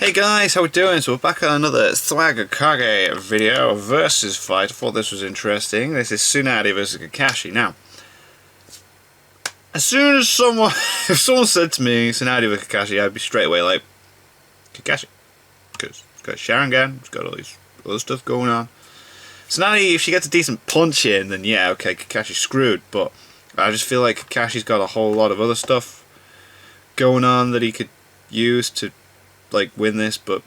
Hey guys, how we doing? So we're back on another Kage video versus fight. I thought this was interesting. This is Tsunade versus Kakashi. Now, as soon as if someone said to me Tsunade versus Kakashi, I'd be straight away like, Kakashi. Because it's got Sharingan, it's got all these other stuff going on. Tsunade, if she gets a decent punch in, then yeah, okay, Kakashi's screwed. But I just feel like Kakashi's got a whole lot of other stuff going on that he could use to like win this, but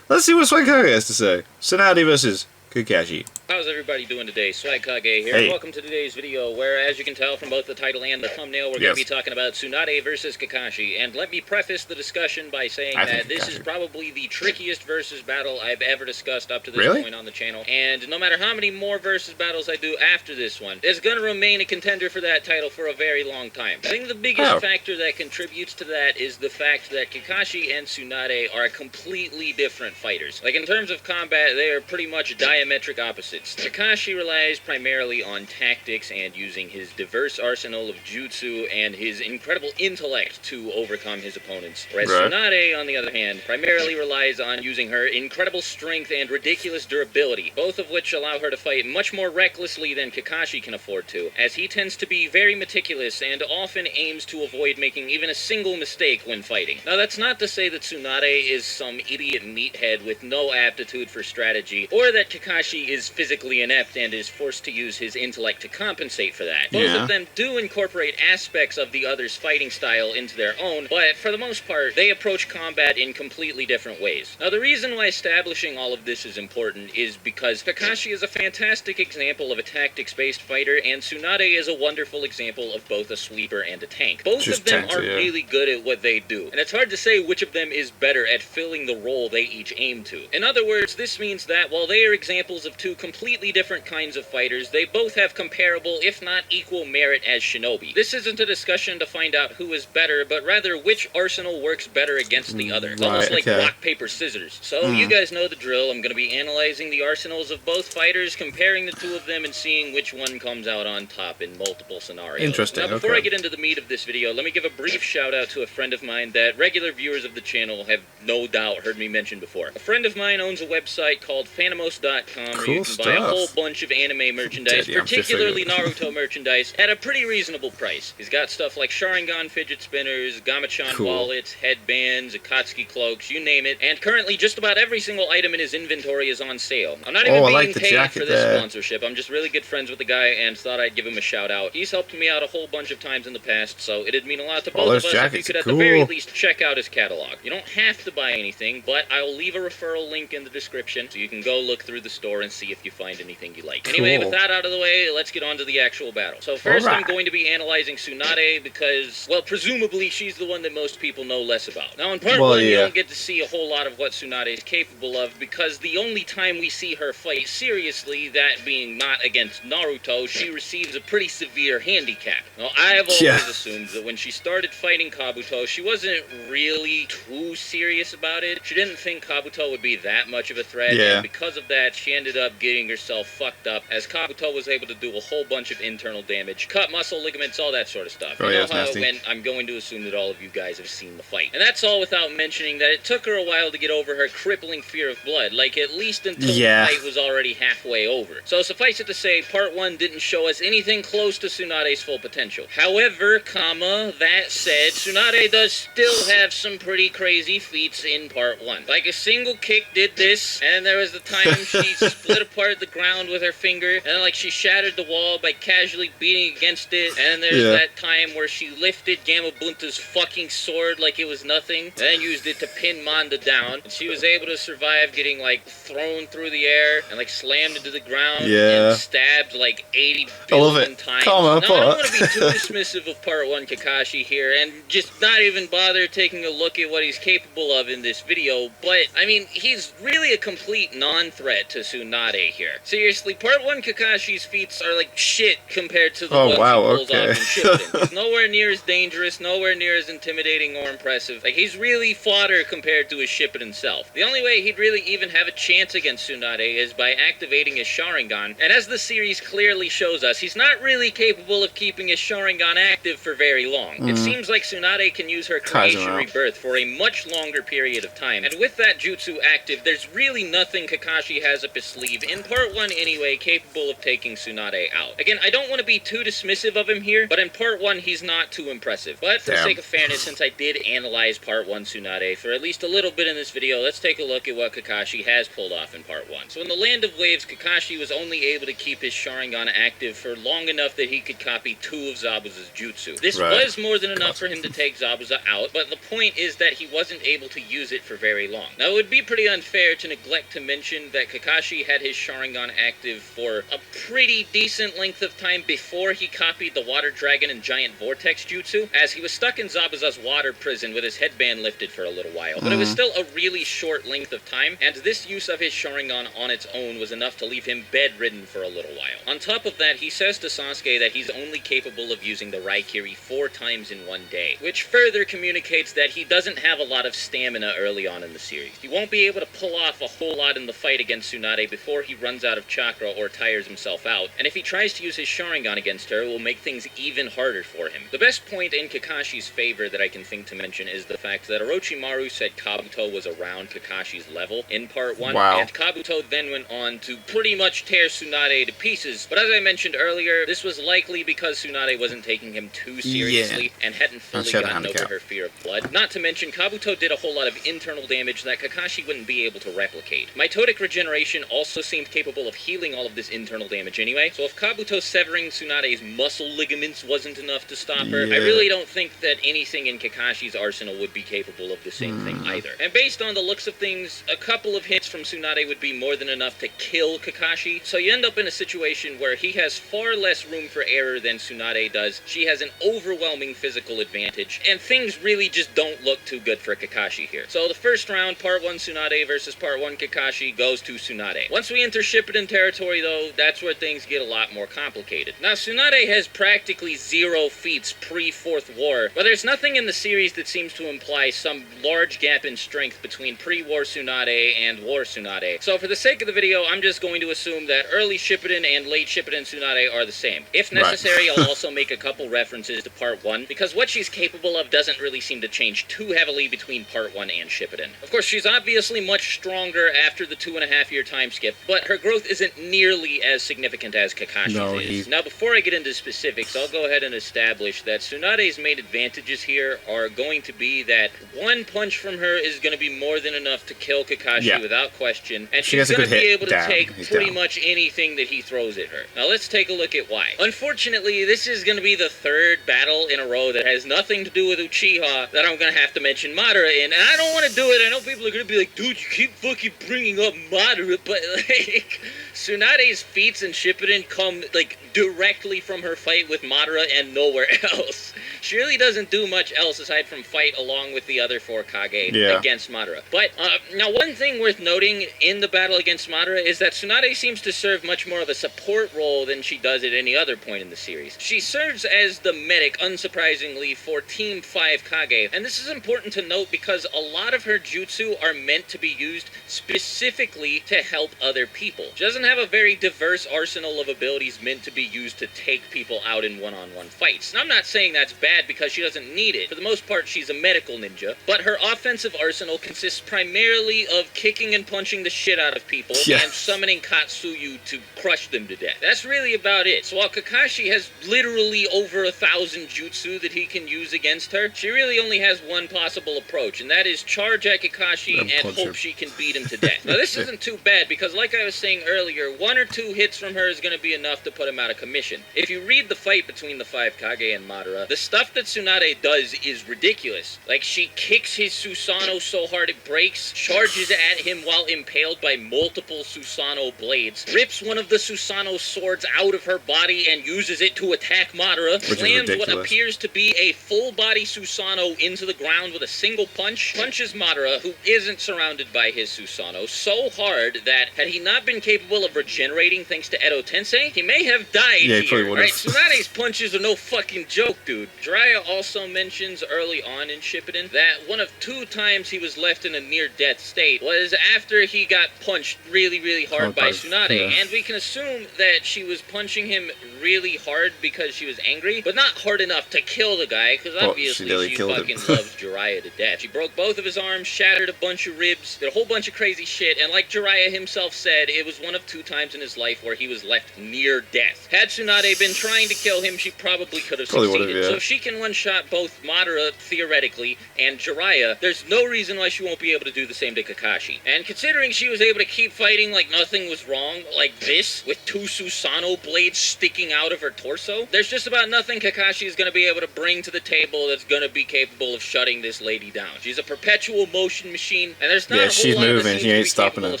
let's see what Kage has to say. Tsunade versus Kakashi. How's everybody doing today? Kage here. Hey. Welcome to today's video, where, as you can tell from both the title and the thumbnail, we're going to be talking about Tsunade versus Kakashi. And let me preface the discussion by saying that this is probably the trickiest versus battle I've ever discussed up to this point on the channel. And no matter how many more versus battles I do after this one, it's going to remain a contender for that title for a very long time. I think the biggest factor that contributes to that is the fact that Kakashi and Tsunade are completely different fighters. Like, in terms of combat, they are pretty much diametric opposites. Kakashi relies primarily on tactics and using his diverse arsenal of jutsu and his incredible intellect to overcome his opponents. Whereas Tsunade, on the other hand, primarily relies on using her incredible strength and ridiculous durability, both of which allow her to fight much more recklessly than Kakashi can afford to, as he tends to be very meticulous and often aims to avoid making even a single mistake when fighting. Now, that's not to say that Tsunade is some idiot meathead with no aptitude for strategy, or that Kakashi is physically inept and is forced to use his intellect to compensate for that. Both of them do incorporate aspects of the other's fighting style into their own, but for the most part, they approach combat in completely different ways. Now, the reason why establishing all of this is important is because Kakashi is a fantastic example of a tactics-based fighter, and Tsunade is a wonderful example of both a sweeper and a tank. Both of them are really good at what they do, and it's hard to say which of them is better at filling the role they each aim to. In other words, this means that while they are examples of two completely different kinds of fighters, they both have comparable, if not equal, merit as shinobi. This isn't a discussion to find out who is better, but rather which arsenal works better against the other. It's almost like rock, paper, scissors. So you guys know the drill. I'm going to be analyzing the arsenals of both fighters, comparing the two of them, and seeing which one comes out on top in multiple scenarios. Interesting. Now, before I get into the meat of this video, let me give a brief shout out to a friend of mine that regular viewers of the channel have no doubt heard me mention before. A friend of mine owns a website called Phantomos.com where you can buy a whole bunch of anime merchandise, particularly Naruto merchandise, at a pretty reasonable price. He's got stuff like Sharingan fidget spinners, Gamachan wallets, headbands, Akatsuki cloaks, you name it, and currently just about every single item in his inventory is on sale. I'm not even being paid for this sponsorship. I'm just really good friends with the guy and thought I'd give him a shout out. He's helped me out a whole bunch of times in the past, so it'd mean a lot to both of us if you could at the very least check out his catalog. You don't have to buy anything, but I'll leave a referral link in the description so you can go look through the store and see if you find anything you like. Anyway, with that out of the way, let's get on to the actual battle. So first, I'm going to be analyzing Tsunade because, well, presumably she's the one that most people know less about. Now, in part one, you don't get to see a whole lot of what Tsunade is capable of because the only time we see her fight seriously, that being not against Naruto, she receives a pretty severe handicap. Now, I have always assumed that when she started fighting Kabuto, she wasn't really too serious about it. She didn't think Kabuto would be that much of a threat, and because of that, she ended up getting herself fucked up, as Kabuto was able to do a whole bunch of internal damage, cut muscle, ligaments, all that sort of stuff. You know how it went. I'm going to assume that all of you guys have seen the fight. And that's all without mentioning that it took her a while to get over her crippling fear of blood, like at least until the fight was already halfway over. So suffice it to say, part 1 didn't show us anything close to Tsunade's full potential. However, that said, Tsunade does still have some pretty crazy feats in part 1. Like, a single kick did this, and there was the time she split apart the ground with her finger, and like she shattered the wall by casually beating against it, and there's that time where she lifted Gamabunta's fucking sword like it was nothing, and then used it to pin Manda down, and she was able to survive getting like thrown through the air and like slammed into the ground and stabbed like 80 billion times. Now, I don't want to be too dismissive of part 1 Kakashi here, and just not even bother taking a look at what he's capable of in this video, but I mean, he's really a complete non-threat to Tsunade here. here. Seriously, Part 1 Kakashi's feats are like shit compared to the ones he pulls off in Shippuden. He's nowhere near as dangerous, nowhere near as intimidating or impressive. Like, he's really fodder compared to his Shippuden self. The only way he'd really even have a chance against Tsunade is by activating his Sharingan, and as the series clearly shows us, he's not really capable of keeping his Sharingan active for very long. It seems like Tsunade can use her Creation Rebirth for a much longer period of time, and with that jutsu active, there's really nothing Kakashi has up his sleeve, in Part 1 anyway, capable of taking Tsunade out. Again, I don't want to be too dismissive of him here, but in Part 1 he's not too impressive. But for the sake of fairness, since I did analyze Part 1 Tsunade for at least a little bit in this video, let's take a look at what Kakashi has pulled off in Part 1. So in the Land of Waves, Kakashi was only able to keep his Sharingan active for long enough that he could copy 2 of Zabuza's jutsu. This was more than enough for him to take Zabuza out, but the point is that he wasn't able to use it for very long. Now, it would be pretty unfair to neglect to mention that Kakashi had his Sharingan active for a pretty decent length of time before he copied the Water Dragon and Giant Vortex jutsu, as he was stuck in Zabuza's water prison with his headband lifted for a little while. But it was still a really short length of time, and this use of his Sharingan on its own was enough to leave him bedridden for a little while. On top of that, he says to Sasuke that he's only capable of using the Raikiri 4 times in one day, which further communicates that he doesn't have a lot of stamina early on in the series. He won't be able to pull off a whole lot in the fight against Tsunade before he runs out of chakra or tires himself out, and if he tries to use his Sharingan against her, it will make things even harder for him. The best point in Kakashi's favor that I can think to mention is the fact that Orochimaru said Kabuto was around Kakashi's level in Part 1, and Kabuto then went on to pretty much tear Tsunade to pieces, but as I mentioned earlier, this was likely because Tsunade wasn't taking him too seriously and hadn't fully gotten over her fear of blood. Not to mention, Kabuto did a whole lot of internal damage that Kakashi wouldn't be able to replicate. Mitotic Regeneration also seemed capable of healing all of this internal damage anyway, so if Kabuto severing Tsunade's muscle ligaments wasn't enough to stop her, I really don't think that anything in Kakashi's arsenal would be capable of the same thing either. And based on the looks of things, a couple of hits from Tsunade would be more than enough to kill Kakashi, so you end up in a situation where he has far less room for error than Tsunade does, she has an overwhelming physical advantage, and things really just don't look too good for Kakashi here. So the first round, Part 1 Tsunade versus Part 1 Kakashi, goes to Tsunade. Once we enter Shippuden territory though, that's where things get a lot more complicated. Now Tsunade has practically 0 feats pre-Fourth War, but there's nothing in the series that seems to imply some large gap in strength between pre-War Tsunade and War Tsunade. So for the sake of the video, I'm just going to assume that early Shippuden and late Shippuden Tsunade are the same. If necessary, I'll also make a couple references to Part 1, because what she's capable of doesn't really seem to change too heavily between Part 1 and Shippuden. Of course, she's obviously much stronger after the 2.5-year time skip, but her growth isn't nearly as significant as Kakashi's is. Now, before I get into specifics, I'll go ahead and establish that Tsunade's main advantages here are going to be that one punch from her is going to be more than enough to kill Kakashi without question, and she's going to be able to take pretty much anything that he throws at her. Now, let's take a look at why. Unfortunately, this is going to be the 3rd battle in a row that has nothing to do with Uchiha that I'm going to have to mention Madara in, and I don't want to do it. I know people are going to be like, dude, you keep fucking bringing up Madara, but, like, Tsunade's feats in Shippuden come, like, directly from her fight with Madara and nowhere else. She really doesn't do much else aside from fight along with the other 4 Kage against Madara. But, now one thing worth noting in the battle against Madara is that Tsunade seems to serve much more of a support role than she does at any other point in the series. She serves as the medic, unsurprisingly, for Team 5 Kage, and this is important to note because a lot of her jutsu are meant to be used specifically to help other people. She doesn't have a very diverse arsenal of abilities meant to be used to take people out in one-on-one fights. And I'm not saying that's bad because she doesn't need it. For the most part, she's a medical ninja, but her offensive arsenal consists primarily of kicking and punching the shit out of people and summoning Katsuyu to crush them to death. That's really about it. So while Kakashi has literally over 1,000 jutsu that he can use against her, she really only has one possible approach, and that is charge at Kakashi and hope she can beat him to death. Now this isn't too bad because like I was saying earlier, 1 or 2 hits from her is going to be enough to put him out of commission. If you read the fight between the 5 Kage and Madara, the stuff stuff that Tsunade does is ridiculous. Like, she kicks his Susanoo so hard it breaks, charges at him while impaled by multiple Susanoo blades, rips one of the Susanoo swords out of her body and uses it to attack Madara, slams what appears to be a full-body Susanoo into the ground with a single punch, punches Madara, who isn't surrounded by his Susanoo, so hard that had he not been capable of regenerating thanks to Edo Tensei, he may have died here, right? Tsunade's punches are no fucking joke, dude. Jiraiya also mentions early on in Shippuden that one of 2 times he was left in a near-death state was after he got punched really, really hard by Tsunade, and we can assume that she was punching him really hard because she was angry, but not hard enough to kill the guy, because obviously she fucking loves Jiraiya to death. She broke both of his arms, shattered a bunch of ribs, did a whole bunch of crazy shit, and like Jiraiya himself said, it was one of 2 times in his life where he was left near death. Had Tsunade been trying to kill him, she probably could have succeeded. So if she can one-shot both Madara, theoretically, and Jiraiya, there's no reason why she won't be able to do the same to Kakashi. And considering she was able to keep fighting like nothing was wrong, like this, with 2 Susanoo blades sticking out of her torso, there's just about nothing Kakashi is going to be able to bring to the table that's going to be capable of shutting this lady down. She's a perpetual motion machine, and there's not a whole lot that seems to be capable of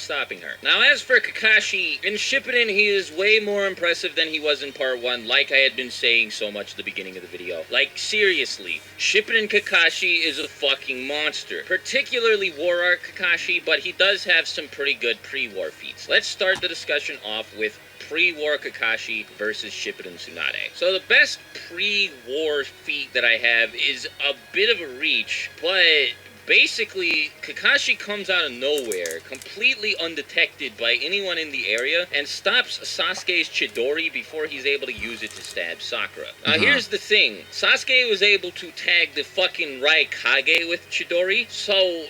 stopping her. Now, as for Kakashi, in Shippuden, he is way more impressive than he was in Part 1, like I had been saying so much at the beginning of the video. Like, seriously, Shippuden Kakashi is a fucking monster. Particularly War Arc Kakashi, but he does have some pretty good pre-war feats. Let's start the discussion off with pre-war Kakashi versus Shippuden Tsunade. So the best pre-war feat that I have is a bit of a reach, but basically, Kakashi comes out of nowhere, completely undetected by anyone in the area, and stops Sasuke's Chidori before he's able to use it to stab Sakura. Now, here's the thing. Sasuke was able to tag the fucking Raikage with Chidori, so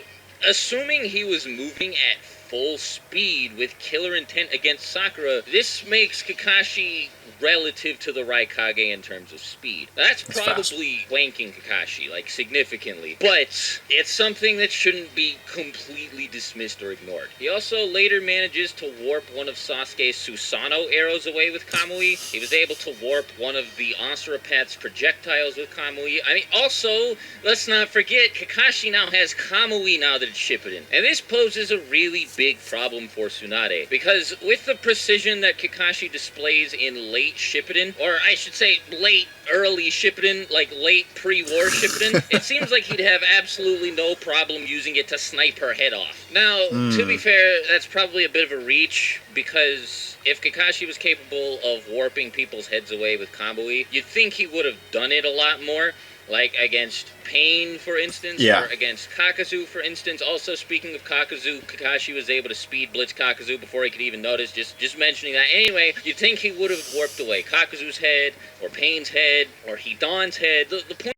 assuming he was moving at full speed with killer intent against Sakura, this makes Kakashi relative to the Raikage in terms of speed. That's probably wanking Kakashi, like, significantly, but it's something that shouldn't be completely dismissed or ignored. He also later manages to warp one of Sasuke's Susanoo arrows away with Kamui. He was able to warp one of the Asurapath's projectiles with Kamui. I mean, also, let's not forget, Kakashi now has Kamui now that it's Shippuden, and this poses a really big problem for Tsunade, because with the precision that Kakashi displays in late Shippuden, or I should say late early Shippuden, like late pre-war Shippuden, it seems like he'd have absolutely no problem using it to snipe her head off. Now, to be fair, that's probably a bit of a reach, because if Kakashi was capable of warping people's heads away with Kamui, you'd think he would have done it a lot more. Like against Pain, for instance, or against Kakazu, for instance. Also, speaking of Kakazu, Kakashi was able to speed blitz Kakazu before he could even notice, just mentioning that. Anyway, you'd think he would have warped away Kakazu's head, or Pain's head, or Hidan's head. The point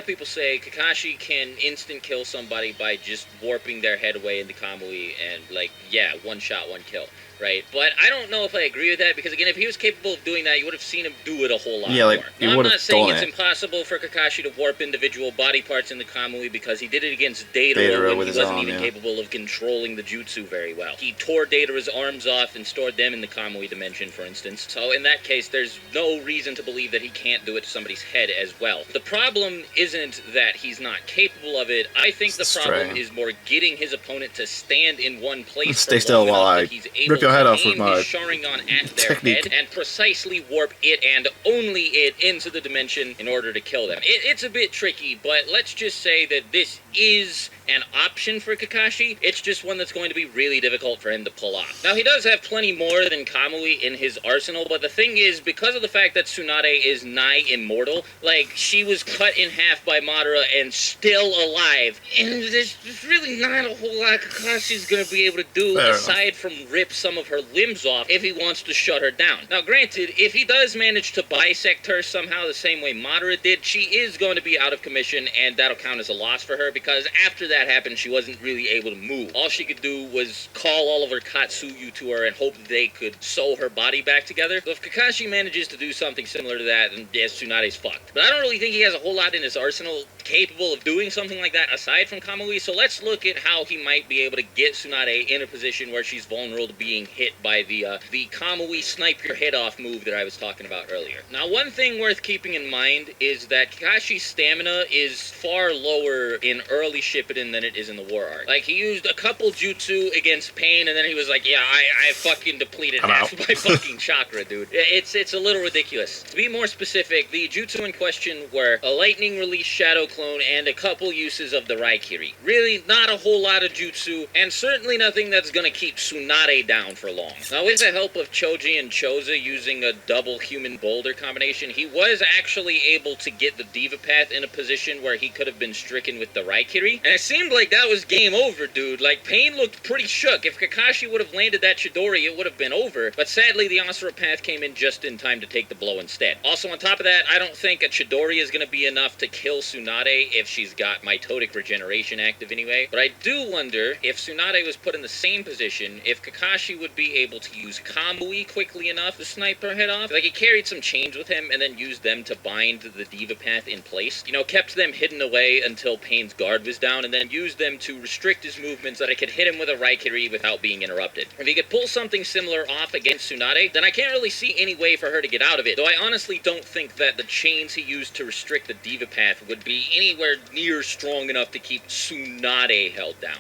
people say Kakashi can instant kill somebody by just warping their head away into Kamui and, like, yeah, one shot, one kill, right? But I don't know if I agree with that, because again, if he was capable of doing that, you would have seen him do it a whole lot more. Now, I'm not saying it's impossible for Kakashi to warp individual body parts into Kamui, because he did it against Deidara when he wasn't even capable of controlling the jutsu very well. He tore Deidara's arms off and stored them in the Kamui dimension, for instance. So in that case, there's no reason to believe that he can't do it to somebody's head as well. The problem isn't that he's not capable of it. I think the problem is more getting his opponent to stand in one place stay still while I rip your head off with my Sharingan at their head and precisely warp it and only it into the dimension in order to kill them. It's a bit tricky, but let's just say that this is an option for Kakashi. It's just one that's going to be really difficult for him to pull off. Now, he does have plenty more than Kamui in his arsenal, but the thing is, because of the fact that Tsunade is nigh immortal, like, she was cut in half by Madara and still alive, and there's really not a whole lot Kakashi's gonna be able to do aside from rip some of her limbs off if he wants to shut her down. Now, granted, if he does manage to bisect her somehow the same way Madara did, she is going to be out of commission, and that'll count as a loss for her, because after that happened, she wasn't really able to move. All she could do was call all of her Katsuyu to her and hope they could sew her body back together. So if Kakashi manages to do something similar to that, then yes, Tsunade's fucked. But I don't really think he has a whole lot in his arsenal capable of doing something like that aside from Kamui, so let's look at how he might be able to get Tsunade in a position where she's vulnerable to being hit by the Kamui snipe your head off move that I was talking about earlier. Now, one thing worth keeping in mind is that Kakashi's stamina is far lower in early Shippuden than it is in the War Arc. Like, he used a couple jutsu against Pain, and then he was like, yeah, I fucking depleted half of my fucking chakra, dude. It's a little ridiculous. To be more specific, the jutsu in question were a lightning release shadow clone and a couple uses of the Raikiri. Really, not a whole lot of jutsu, and certainly nothing that's gonna keep Tsunade down for long. Now, with the help of Choji and Choza using a double human boulder combination, he was actually able to get the Diva Path in a position where he could have been stricken with the Raikiri, and it seemed like that was game over, dude. Like, Pain looked pretty shook. If Kakashi would have landed that Chidori, it would have been over, but sadly, the Asura Path came in just in time to take the blow instead. Also, on top of that, I don't think a Chidori is going to be enough to kill Tsunade if she's got mitotic regeneration active anyway, but I do wonder if Tsunade was put in the same position, if Kakashi would be able to use Kamui quickly enough to snipe her head off. Like, he carried some chains with him and then used them to bind the Diva Path in place. You know, kept them hidden away until Pain's guard was down, and then used them to restrict his movements so that I could hit him with a Raikiri without being interrupted. If he could pull something similar off against Tsunade, then I can't really see any way for her to get out of it, though I honestly don't think that the chains he used to restrict the Diva Path would be anywhere near strong enough to keep Tsunade held down.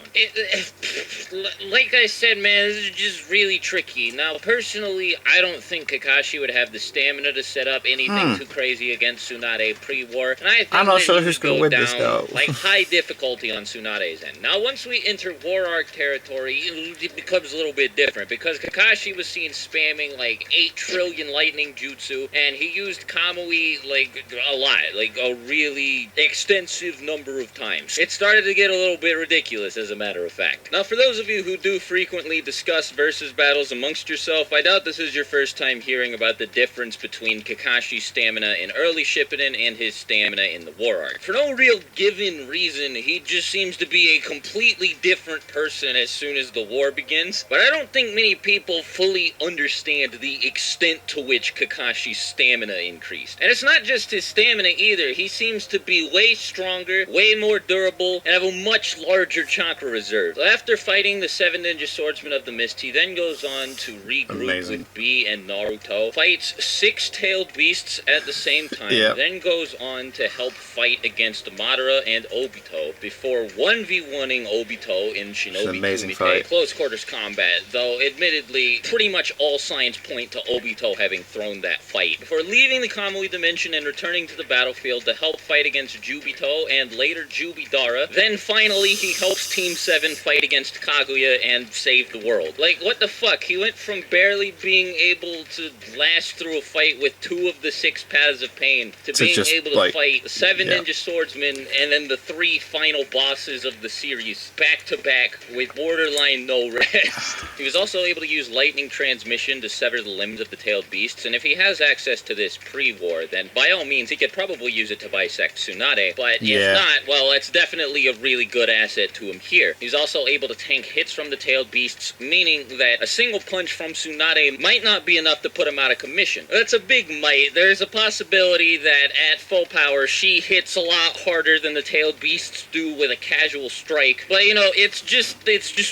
Like I said, man, this is just really tricky. Now, personally, I don't think Kakashi would have the stamina to set up anything too crazy against Tsunade pre-war, and I think I'm not sure who's going to win this, though. Like, high difficulty on Tsunade's end. Now, once we enter War Arc territory, it becomes a little bit different, because Kakashi was seen spamming, like, 8 trillion lightning jutsu, and he used Kamui, like, a lot, like, a really extensive number of times. It started to get a little bit ridiculous, as a matter of fact. Now, for those of you who do frequently discuss versus battles amongst yourself, I doubt this is your first time hearing about the difference between Kakashi's stamina in early Shippuden and his stamina in the War Arc. For no real given reason, he just seems to be a completely different person as soon as the war begins, but I don't think many people fully understand the extent to which Kakashi's stamina increased. And it's not just his stamina either. He seems to be way stronger, way more durable, and have a much larger chakra reserve. So after fighting the 7 ninja swordsmen of the mist, he then goes on to regroup with B and Naruto, fights 6-tailed beasts at the same time, then goes on to help fight against Madara and Obito before 1v1ing Obito in Shinobi Kumite close quarters combat, though admittedly pretty much all signs point to Obito having thrown that fight, before leaving the Kamui dimension and returning to the battlefield to help fight against Jubito and later Jubidara. Then finally he helps Team 7 fight against Kaguya and save the world. Like, what the fuck? He went from barely being able to last through a fight with 2 of the 6 paths of pain to being able to fight 7 ninja swordsmen and then the 3 final bosses of the series back to back with borderline no rest. He was also able to use lightning transmission to sever the limbs of the tailed beasts, and if he has access to this pre-war, then by all means he could probably use it to bisect Tsunade, but if not, well, it's definitely a really good asset to him here. He's also able to tank hits from the tailed beasts, meaning that a single punch from Tsunade might not be enough to put him out of commission. That's a big might. There's a possibility that at full power she hits a lot harder than the tailed beasts do with a casual strike, but you know, it's just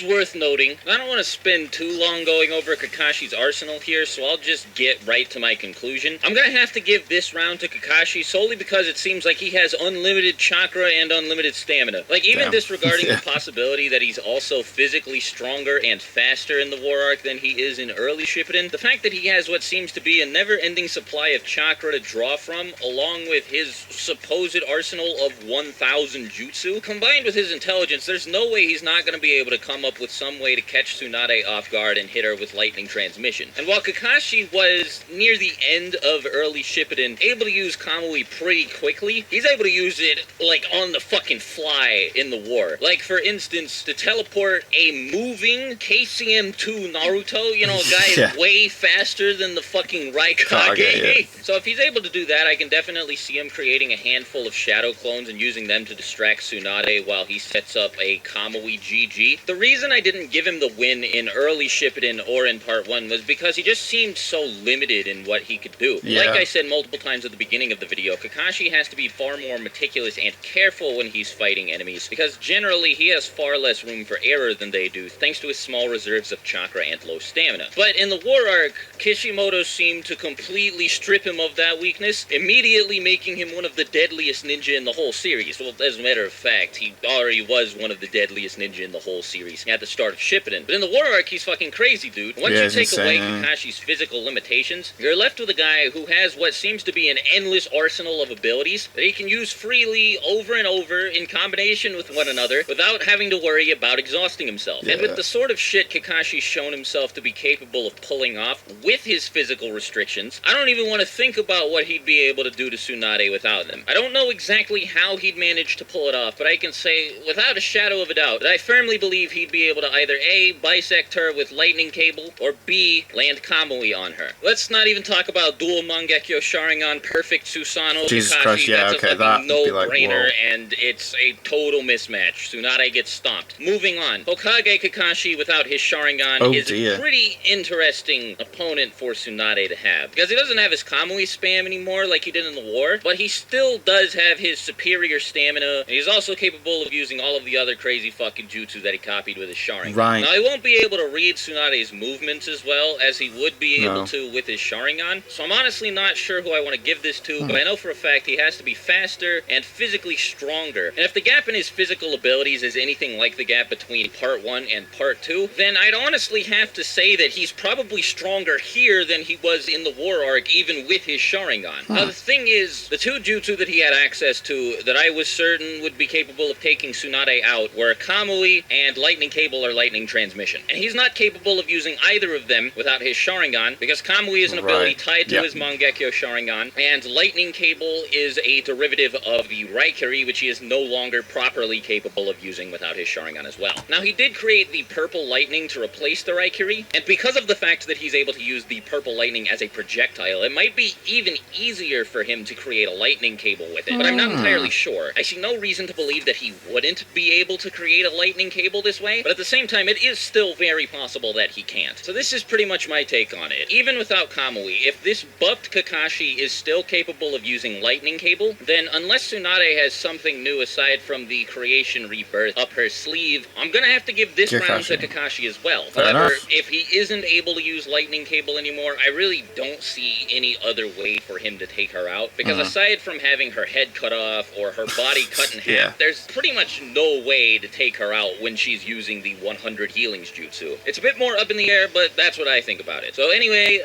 worth noting. I don't want to spend too long going over Kakashi's arsenal here, so I'll just get right to my conclusion. I'm gonna have to give this round to Kakashi solely because it seems like he has unlimited chakra and unlimited stamina. Like, even disregarding the possibility that he's also physically stronger and faster in the War Arc than he is in early Shippuden, the fact that he has what seems to be a never-ending supply of chakra to draw from, along with his supposed arsenal of 1,000 jutsu, combined with his intelligence, there's no way he's not going to be able to come up with some way to catch Tsunade off guard and hit her with lightning transmission. And while Kakashi was, near the end of early Shippuden, able to use Kamui pretty quickly, he's able to use it, like, on the fucking fly in the war. Like, for instance, to teleport a moving KCM2 Naruto, you know, a guy is way faster than the fucking Raikage. So if he's able to do that, I can definitely see him creating a handful of shadow clones and using them to distract Tsunade while he sets up a Kamui GG. The reason I didn't give him the win in early Shippuden or in part 1 was because he just seemed so limited in what he could do. Like I said multiple times at the beginning of the video, Kakashi has to be far more meticulous and careful when he's fighting enemies, because generally he has far less room for error than they do, thanks to his small reserves of chakra and low stamina. But in the war arc, Kishimoto seemed to completely strip him of that weakness, immediately making him one of the deadliest ninja in the whole series. Well, as a matter of fact, he already was one of the deadliest ninja in the whole series at the start of Shippuden. But in the war arc, he's fucking crazy, dude. Once you take away Kakashi's physical limitations, you're left with a guy who has what seems to be an endless arsenal of abilities that he can use freely over and over in combination with one another without having to worry about exhausting himself. And with the sort of shit Kakashi's shown himself to be capable of pulling off with his physical restrictions, I don't even want to think about what he'd be able to do to Tsunade without them. I don't know exactly how he'd manage to pull it off, but I can say without a shadow of a doubt that I firmly believe he'd be able to either A, bisect her with lightning cable, or B, land Kamui on her. Let's not even talk about dual Mangekyo Sharingan perfect Susanoo Kakashi. Christ, yeah, that's okay, a fucking no-brainer, like, and it's a total mismatch. Tsunade gets stomped. Moving on. Hokage Kakashi without his Sharingan is a pretty interesting opponent for Tsunade to have, because he doesn't have his Kamui spam anymore like he did in the war, but he still does have his superior stamina, and he's also capable of using all of the other crazy fucking jutsu that he copied with his Sharingan. Right. Now, he won't be able to read Tsunade's movements as well as he would be able to with his Sharingan, so I'm honestly not sure who I want to give this to, but I know for a fact he has to be faster and physically stronger. And if the gap in his physical abilities is anything like the gap between Part 1 and Part 2, then I'd honestly have to say that he's probably stronger here than he was in the war arc, even with his Sharingan. Now, the thing is, the two jutsu that he had access to that I was certain would be capable of taking Tsunade out were Kamui and Lightning Cable or Lightning Transmission. And he's not capable of using either of them without his Sharingan, because Kamui is an ability tied to his Mangekyo Sharingan, and Lightning Cable is a derivative of the Raikiri, which he is no longer properly capable of using without his Sharingan as well. Now, he did create the Purple Lightning to replace the Raikiri, and because of the fact that he's able to use the Purple Lightning as a projectile, it might be even easier for him to create a Lightning Cable with it, but I'm not entirely sure. I see no reason to believe that he wouldn't be able to create a Lightning Cable this way, but at the same time, it is still very possible that he can't. So this is pretty much my take on it. Even without Kamui, if this buffed Kakashi is still capable of using Lightning Cable, then unless Tsunade has something new aside from the Creation Rebirth up her sleeve, I'm gonna have to give this round to Kakashi as well. However, if he isn't able to use Lightning Cable anymore, I really don't see any other way for him to take her out, because aside from having her head cut off or her body cut in half, there's pretty much no way to take her out when she's using the 100 healings jutsu. It's a bit more up in the air, but that's what I think about it. So anyway,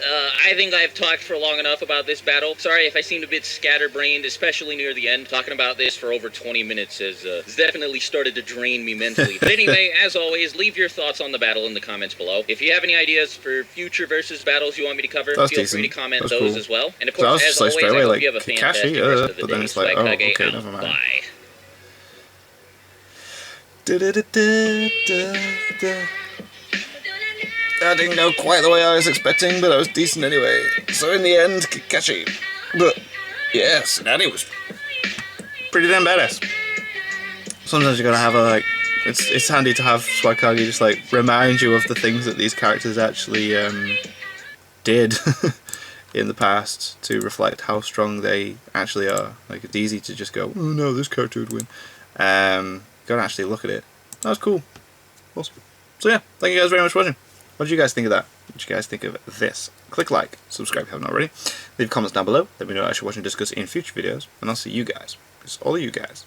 I think I've talked for long enough about this battle. Sorry if I seemed a bit scatterbrained, especially near the end. Talking about this for over 20 minutes has definitely started to drain me mentally. But anyway, as always, leave your thoughts on the battle in the comments below. If you have any ideas for future versus battles you want me to cover, feel free to comment those as well. And of course, as always, I hope you have a fantastic rest of the day. Swag Kage out. Bye. That didn't go quite the way I was expecting, but that was decent anyway. So in the end, Kakashi. But yeah, Tsunade was pretty damn badass. Sometimes you gotta have a it's handy to have Swagkage just remind you of the things that these characters actually did in the past to reflect how strong they actually are. It's easy to just go, oh no, this character would win. Gotta actually look at it. That was cool. Awesome. So yeah, thank you guys very much for watching. What did you guys think of that? What did you guys think of this? Click like, subscribe if you haven't already. Leave comments down below. Let me know what I should watch and discuss in future videos. And I'll see you guys, just all of you guys,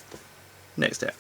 next time.